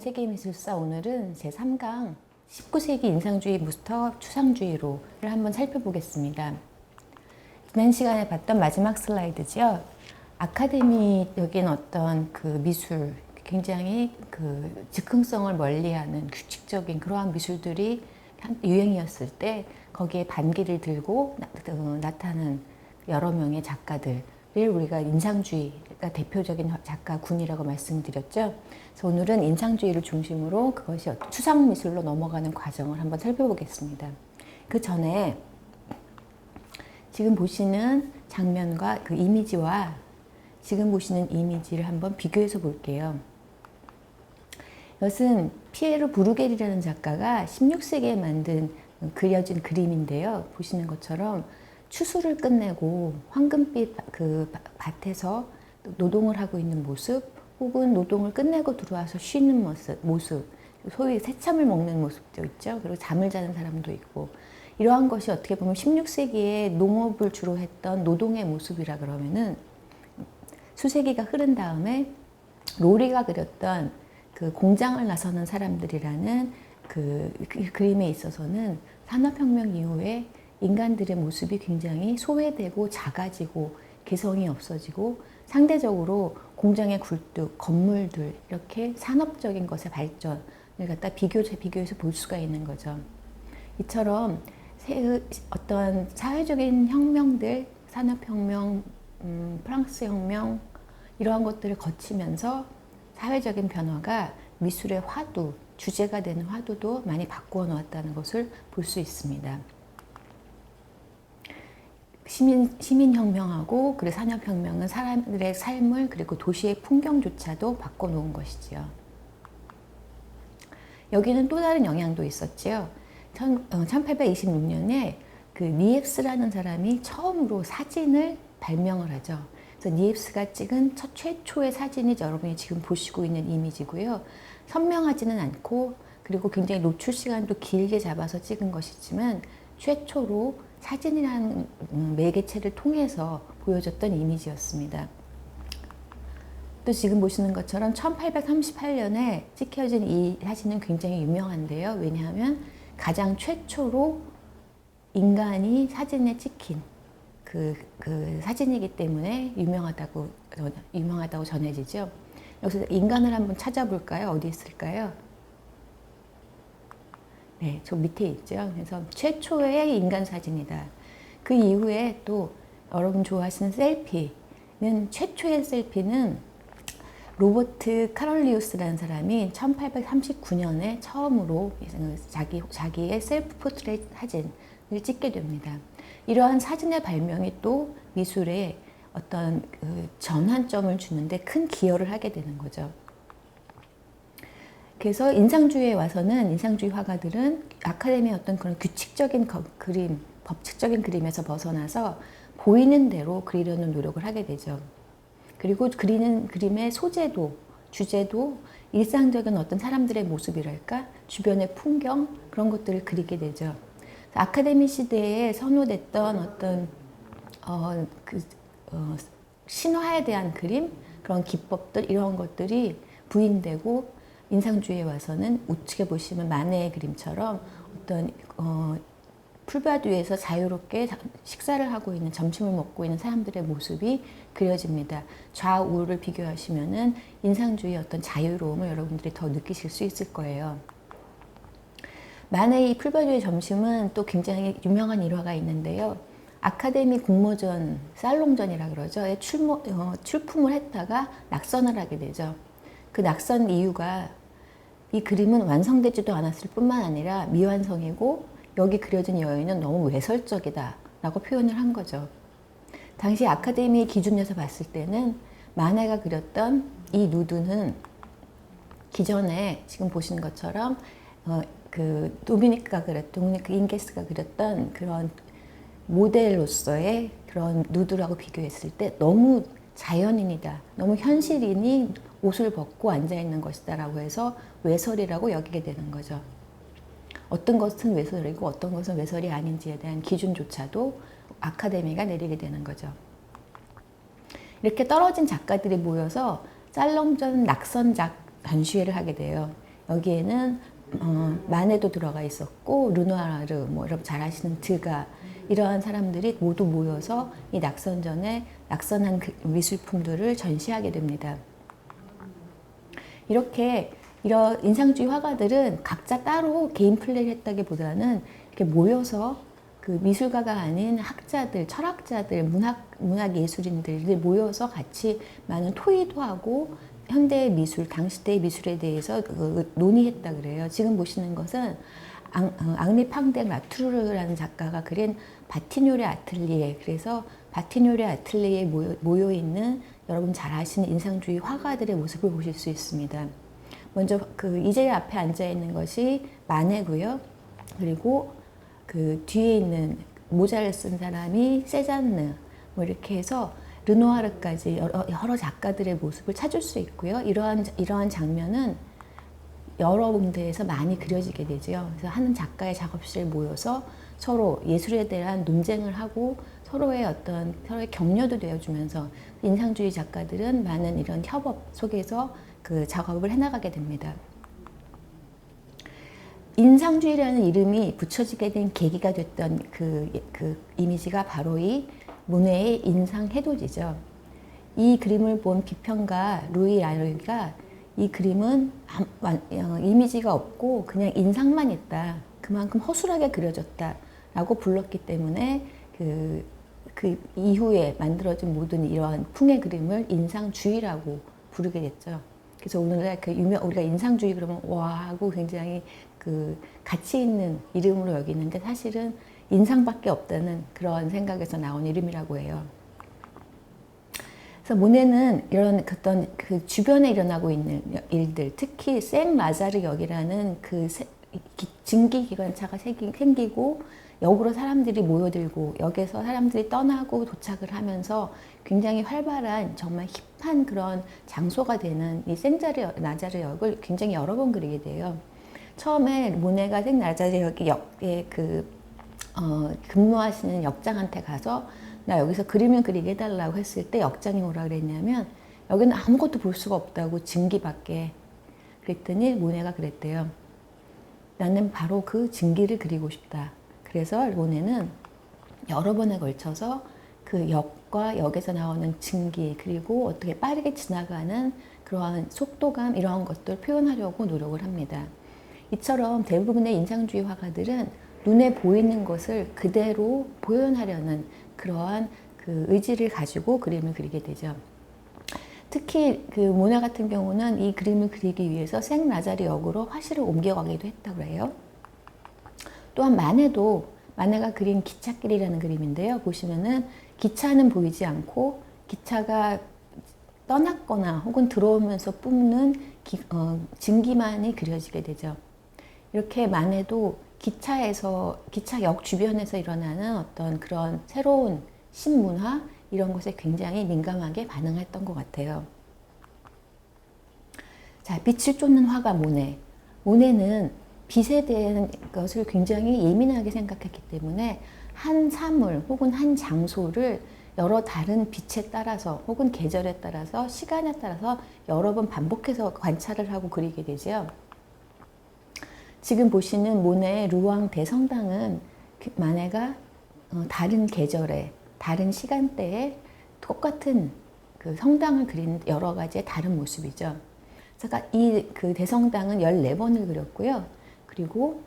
세계미술사 오늘은 제3강 19세기 인상주의부터 추상주의로를 한번 살펴보겠습니다. 지난 시간에 봤던 마지막 슬라이드죠. 아카데미적인 어떤 그 미술, 굉장히 그 즉흥성을 멀리하는 규칙적인 그러한 미술들이 유행이었을 때 거기에 반기를 들고 나타나는 여러 명의 작가들을 우리가 인상주의가 대표적인 작가군이라고 말씀드렸죠. 그래서 오늘은 인상주의를 중심으로 그것이 추상미술로 넘어가는 과정을 한번 살펴보겠습니다. 그 전에 지금 보시는 장면과 그 이미지와 지금 보시는 이미지를 한번 비교해서 볼게요. 이것은 피에로 브루겔이라는 작가가 16세기에 만든 그려진 그림인데요. 보시는 것처럼 추수를 끝내고 황금빛 그 밭에서 노동을 하고 있는 모습, 혹은 노동을 끝내고 들어와서 쉬는 모습, 소위 새참을 먹는 모습도 있죠. 그리고 잠을 자는 사람도 있고, 이러한 것이 어떻게 보면 16세기에 농업을 주로 했던 노동의 모습이라 그러면은 수세기가 흐른 다음에 로리가 그렸던 그 공장을 나서는 사람들이라는 그 그림에 있어서는 산업혁명 이후에 인간들의 모습이 굉장히 소외되고 작아지고 개성이 없어지고 상대적으로 공장의 굴뚝, 건물들 이렇게 산업적인 것의 발전을 갖다 비교해서 볼 수가 있는 거죠. 이처럼 어떤 사회적인 혁명들, 산업혁명, 프랑스 혁명 이러한 것들을 거치면서 사회적인 변화가 미술의 화두, 주제가 되는 화두도 많이 바꾸어 놓았다는 것을 볼 수 있습니다. 시민혁명하고 그리고 산업혁명은 사람들의 삶을 그리고 도시의 풍경조차도 바꿔놓은 것이지요. 여기는 또 다른 영향도 있었지요. 1826년에 그 니엡스라는 사람이 처음으로 사진을 발명을 하죠. 그래서 니엡스가 찍은 최초의 사진이 여러분이 지금 보시고 있는 이미지고요. 선명하지는 않고 그리고 굉장히 노출 시간도 길게 잡아서 찍은 것이지만 최초로 사진이라는 매개체를 통해서 보여줬던 이미지였습니다. 또 지금 보시는 것처럼 1838년에 찍혀진 이 사진은 굉장히 유명한데요. 왜냐하면 가장 최초로 인간이 사진에 찍힌 그 사진이기 때문에 유명하다고 전해지죠. 여기서 인간을 한번 찾아볼까요? 어디 있을까요? 네, 저 밑에 있죠. 그래서 최초의 인간 사진이다. 그 이후에 또 여러분 좋아하시는 셀피는 최초의 셀피는 로버트 카롤리우스라는 사람이 1839년에 처음으로 자기의 셀프 포트레이트 사진을 찍게 됩니다. 이러한 사진의 발명이 또 미술에 어떤 그 전환점을 주는데 큰 기여를 하게 되는 거죠. 그래서 인상주의에 와서는 인상주의 화가들은 아카데미의 어떤 그런 규칙적인 그림, 법칙적인 그림에서 벗어나서 보이는 대로 그리려는 노력을 하게 되죠. 그리고 그리는 그림의 소재도, 주제도 일상적인 어떤 사람들의 모습이랄까, 주변의 풍경, 그런 것들을 그리게 되죠. 아카데미 시대에 선호됐던 어떤 신화에 대한 그림, 그런 기법들, 이런 것들이 부인되고 인상주의에 와서는 우측에 보시면 마네의 그림처럼 어떤 풀밭 위에서 자유롭게 식사를 하고 있는, 점심을 먹고 있는 사람들의 모습이 그려집니다. 좌우를 비교하시면은 인상주의의 어떤 자유로움을 여러분들이 더 느끼실 수 있을 거예요. 마네의 풀밭 위의 점심은 또 굉장히 유명한 일화가 있는데요. 아카데미 공모전, 살롱전이라 그러죠. 출품을 했다가 낙선을 하게 되죠. 그 낙선 이유가 이 그림은 완성되지도 않았을 뿐만 아니라 미완성이고 여기 그려진 여인은 너무 외설적이다 라고 표현을 한 거죠. 당시 아카데미 기준에서 봤을 때는 마네가 그렸던 이 누드는 기존에 지금 보시는 것처럼 도미니크 잉게스가 그렸던 그런 모델로서의 그런 누드라고 비교했을 때 너무 자연인이다, 너무 현실인이 옷을 벗고 앉아있는 것이다 라고 해서 외설이라고 여기게 되는 거죠. 어떤 것은 외설이고 어떤 것은 외설이 아닌지에 대한 기준조차도 아카데미가 내리게 되는 거죠. 이렇게 떨어진 작가들이 모여서 살롱전 낙선작 전시회를 하게 돼요. 여기에는 마네도 들어가 있었고 르누아르, 뭐 여러분 잘 아시는 드가, 이러한 사람들이 모두 모여서 이 낙선전에 낙선한 그 미술품들을 전시하게 됩니다. 이렇게 이런 인상주의 화가들은 각자 따로 개인 플레이를 했다기보다는 이렇게 모여서 그 미술가가 아닌 학자들, 철학자들, 문학 예술인들이 모여서 같이 많은 토의도 하고 현대의 미술, 당시 때의 미술에 대해서 논의했다 그래요. 지금 보시는 것은 앙리 팡댕 라투르라는 작가가 그린 바티뇰의 아틀리에, 그래서 바티뇰의 아틀리에에 모여 있는 여러분 잘 아시는 인상주의 화가들의 모습을 보실 수 있습니다. 먼저 그 이제 앞에 앉아 있는 것이 마네고요. 그리고 그 뒤에 있는 모자를 쓴 사람이 세잔느, 뭐 이렇게 해서 르누아르까지 여러 작가들의 모습을 찾을 수 있고요. 이러한 장면은 여러 군데에서 많이 그려지게 되죠. 그래서 한 작가의 작업실에 모여서 서로 예술에 대한 논쟁을 하고 서로의 격려도 되어주면서 인상주의 작가들은 많은 이런 협업 속에서 그 작업을 해나가게 됩니다. 인상주의라는 이름이 붙여지게 된 계기가 됐던 그 이미지가 바로 이 모네의 인상해돋이죠. 이 그림을 본 비평가 루이 라르가 이 그림은 이미지가 없고 그냥 인상만 있다, 그만큼 허술하게 그려졌다 라고 불렀기 때문에 그 이후에 만들어진 모든 이러한 풍의 그림을 인상주의라고 부르게 됐죠. 그래서 오늘날 우리가 인상주의 그러면 와 하고 굉장히 그 가치 있는 이름으로 여기는데 사실은 인상밖에 없다는 그런 생각에서 나온 이름이라고 해요. 그래서 모네는 이런 어떤 그 주변에 일어나고 있는 일들, 특히 생라자르역이라는 그 증기기관차가 생기고 역으로 사람들이 모여들고 역에서 사람들이 떠나고 도착을 하면서 굉장히 활발한 정말 힙한 그런 장소가 되는 이 생라자르역을 굉장히 여러 번 그리게 돼요. 처음에 모네가 생라자르역에 근무하시는 역장한테 가서 나 여기서 그림을 그리게 해달라고 했을 때 역장이 뭐라 그랬냐면 여기는 아무것도 볼 수가 없다고, 증기밖에. 그랬더니 모네가 그랬대요. 나는 바로 그 증기를 그리고 싶다. 그래서 모네는 여러 번에 걸쳐서 그 역과 역에서 나오는 증기, 그리고 어떻게 빠르게 지나가는 그러한 속도감, 이러한 것들을 표현하려고 노력을 합니다. 이처럼 대부분의 인상주의 화가들은 눈에 보이는 것을 그대로 표현하려는 그러한 그 의지를 가지고 그림을 그리게 되죠. 특히 그 모네 같은 경우는 이 그림을 그리기 위해서 생라자르 역으로 화실을 옮겨가기도 했다고 해요. 또한 마네가 그린 기찻길이라는 그림인데요. 보시면은 기차는 보이지 않고 기차가 떠났거나 혹은 들어오면서 뿜는 증기만이 그려지게 되죠. 이렇게 마네도 기차역 주변에서 일어나는 어떤 그런 새로운 신문화, 이런 것에 굉장히 민감하게 반응했던 것 같아요. 자, 빛을 쫓는 화가 모네. 모네는 빛에 대한 것을 굉장히 예민하게 생각했기 때문에 한 사물 혹은 한 장소를 여러 다른 빛에 따라서 혹은 계절에 따라서 시간에 따라서 여러 번 반복해서 관찰을 하고 그리게 되죠. 지금 보시는 모네의 루앙 대성당은 마네가 다른 계절에, 다른 시간대에 똑같은 그 성당을 그린 여러 가지의 다른 모습이죠. 제가 이 그 대성당은 14번을 그렸고요. 그리고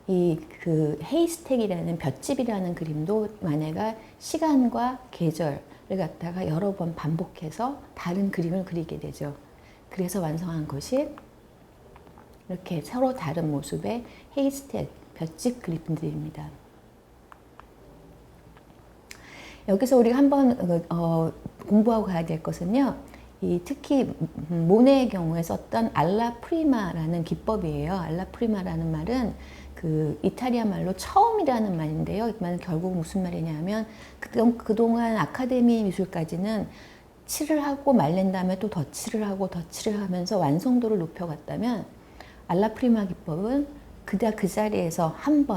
이 그 헤이스텍이라는 볏집이라는 그림도 마네가 시간과 계절을 갖다가 여러 번 반복해서 다른 그림을 그리게 되죠. 그래서 완성한 것이 이렇게 서로 다른 모습의 헤이스텍, 볏집 그림들입니다. 여기서 우리가 한번 공부하고 가야 될 것은요, 특히 모네의 경우에 썼던 알라 프리마라는 기법이에요. 알라 프리마라는 말은 그 이탈리아 말로 처음이라는 말인데요. 이 말은 결국 무슨 말이냐면 그동안 아카데미 미술까지는 칠을 하고 말린 다음에 또 덧칠을 하고 덧칠을 하면서 완성도를 높여갔다면 알라 프리마 기법은 그 자리에서 한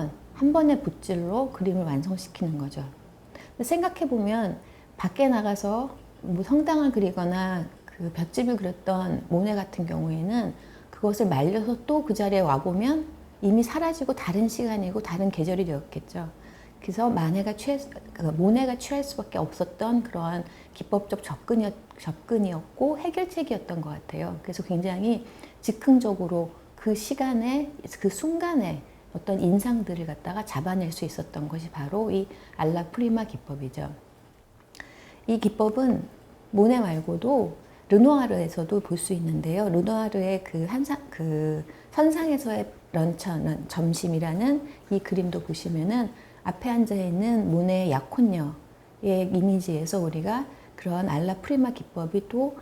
번의 붓질로 그림을 완성시키는 거죠. 생각해 보면 밖에 나가서 뭐 성당을 그리거나 그 볏짚을 그렸던 모네 같은 경우에는 그것을 말려서 또 그 자리에 와보면 이미 사라지고 다른 시간이고 다른 계절이 되었겠죠. 그래서 모네가 취할 수밖에 없었던 그러한 기법적 접근이었고 해결책이었던 것 같아요. 그래서 굉장히 즉흥적으로 그 시간에, 그 순간에 어떤 인상들을 갖다가 잡아낼 수 있었던 것이 바로 이 알라 프리마 기법이죠. 이 기법은 모네 말고도 르누아르에서도 볼 수 있는데요. 르누아르의 그 선상에서의 런천, 점심이라는 이 그림도 보시면은 앞에 앉아 있는 모네의 약혼녀의 이미지에서 우리가 그런 알라 프리마 기법이 또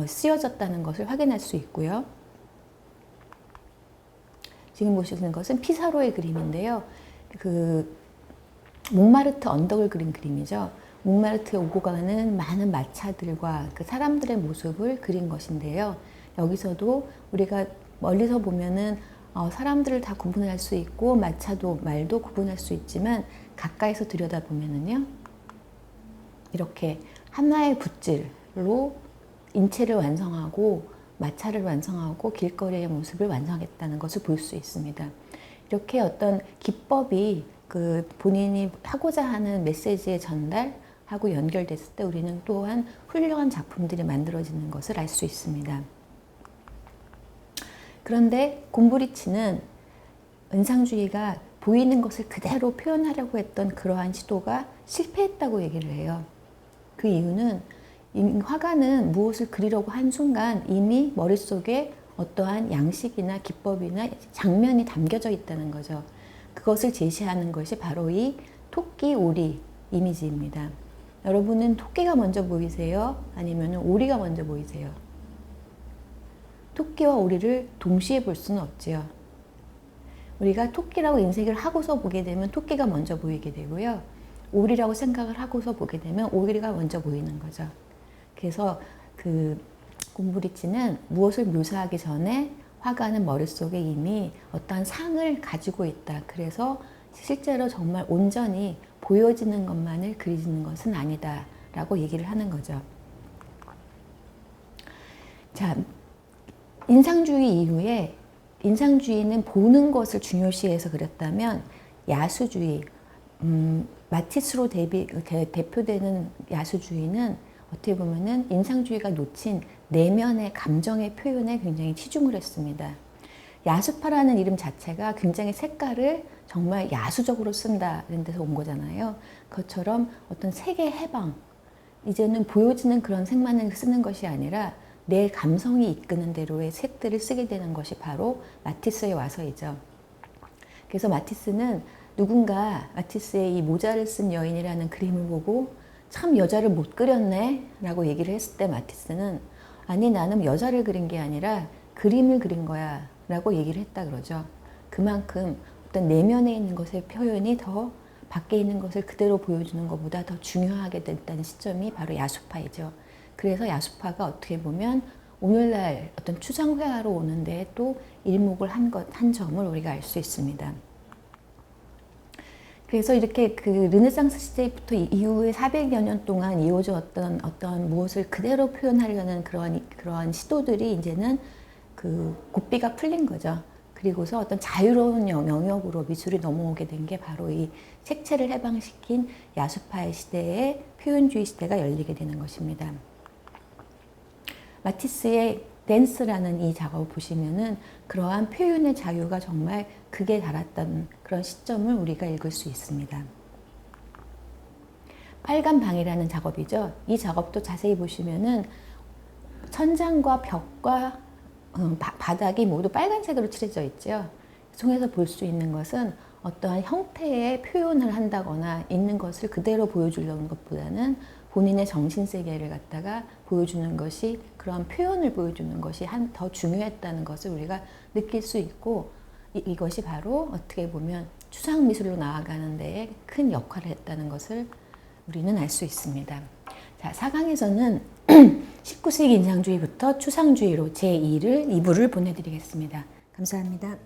쓰여졌다는 것을 확인할 수 있고요. 지금 보시는 것은 피사로의 그림인데요. 그 몽마르트 언덕을 그린 그림이죠. 몽마르트에 오고 가는 많은 마차들과 그 사람들의 모습을 그린 것인데요. 여기서도 우리가 멀리서 보면은 사람들을 다 구분할 수 있고 말도 구분할 수 있지만 가까이서 들여다보면은요, 이렇게 하나의 붓질로 인체를 완성하고 마차를 완성하고 길거리의 모습을 완성했다는 것을 볼 수 있습니다. 이렇게 어떤 기법이 그 본인이 하고자 하는 메시지의 전달하고 연결됐을 때 우리는 또한 훌륭한 작품들이 만들어지는 것을 알 수 있습니다. 그런데 곰브리치는 은상주의가 보이는 것을 그대로 표현하려고 했던 그러한 시도가 실패했다고 얘기를 해요. 그 이유는 화가는 무엇을 그리려고 한 순간 이미 머릿속에 어떠한 양식이나 기법이나 장면이 담겨져 있다는 거죠. 그것을 제시하는 것이 바로 이 토끼, 오리 이미지입니다. 여러분은 토끼가 먼저 보이세요? 아니면 오리가 먼저 보이세요? 토끼와 오리를 동시에 볼 수는 없지요. 우리가 토끼라고 인식을 하고서 보게 되면 토끼가 먼저 보이게 되고요. 오리라고 생각을 하고서 보게 되면 오리가 먼저 보이는 거죠. 그래서 그 곰브리치는 무엇을 묘사하기 전에 화가는 머릿속에 이미 어떠한 상을 가지고 있다. 그래서 실제로 정말 온전히 보여지는 것만을 그리는 것은 아니다 라고 얘기를 하는 거죠. 자, 인상주의 이후에 인상주의는 보는 것을 중요시해서 그렸다면 야수주의, 마티스로 대표되는 야수주의는 어떻게 보면은 인상주의가 놓친 내면의 감정의 표현에 굉장히 치중을 했습니다. 야수파라는 이름 자체가 굉장히 색깔을 정말 야수적으로 쓴다 이런 데서 온 거잖아요. 그것처럼 어떤 색의 해방, 이제는 보여지는 그런 색만을 쓰는 것이 아니라 내 감성이 이끄는 대로의 색들을 쓰게 되는 것이 바로 마티스에 와서이죠. 그래서 마티스는 누군가 마티스의 이 모자를 쓴 여인이라는 그림을 보고 참 여자를 못 그렸네 라고 얘기를 했을 때 마티스는 아니 나는 여자를 그린 게 아니라 그림을 그린 거야 라고 얘기를 했다 그러죠. 그만큼 어떤 내면에 있는 것의 표현이 더 밖에 있는 것을 그대로 보여주는 것보다 더 중요하게 됐다는 시점이 바로 야수파이죠. 그래서 야수파가 어떻게 보면 오늘날 어떤 추상회화로 오는데 또 일목을 한 점을 우리가 알 수 있습니다. 그래서 이렇게 그 르네상스 시대부터 이후에 400여 년 동안 이어졌던 어떤 무엇을 그대로 표현하려는 그러한 시도들이 이제는 그 고삐가 풀린 거죠. 그리고서 어떤 자유로운 영역으로 미술이 넘어오게 된 게 바로 이 색채를 해방시킨 야수파의 시대에 표현주의 시대가 열리게 되는 것입니다. 마티스의 댄스라는 이 작업을 보시면은 그러한 표현의 자유가 정말 극에 달했던 그런 시점을 우리가 읽을 수 있습니다. 빨간 방이라는 작업이죠. 이 작업도 자세히 보시면은 천장과 벽과 바닥이 모두 빨간색으로 칠해져 있죠. 통해서 볼 수 있는 것은 어떠한 형태의 표현을 한다거나 있는 것을 그대로 보여주려는 것보다는 본인의 정신세계를 갖다가 보여주는 것이, 그런 표현을 보여주는 것이 더 중요했다는 것을 우리가 느낄 수 있고, 이것이 바로 어떻게 보면 추상미술로 나아가는 데에 큰 역할을 했다는 것을 우리는 알 수 있습니다. 자, 4강에서는 19세기 인상주의부터 추상주의로 제2부를 보내드리겠습니다. 감사합니다.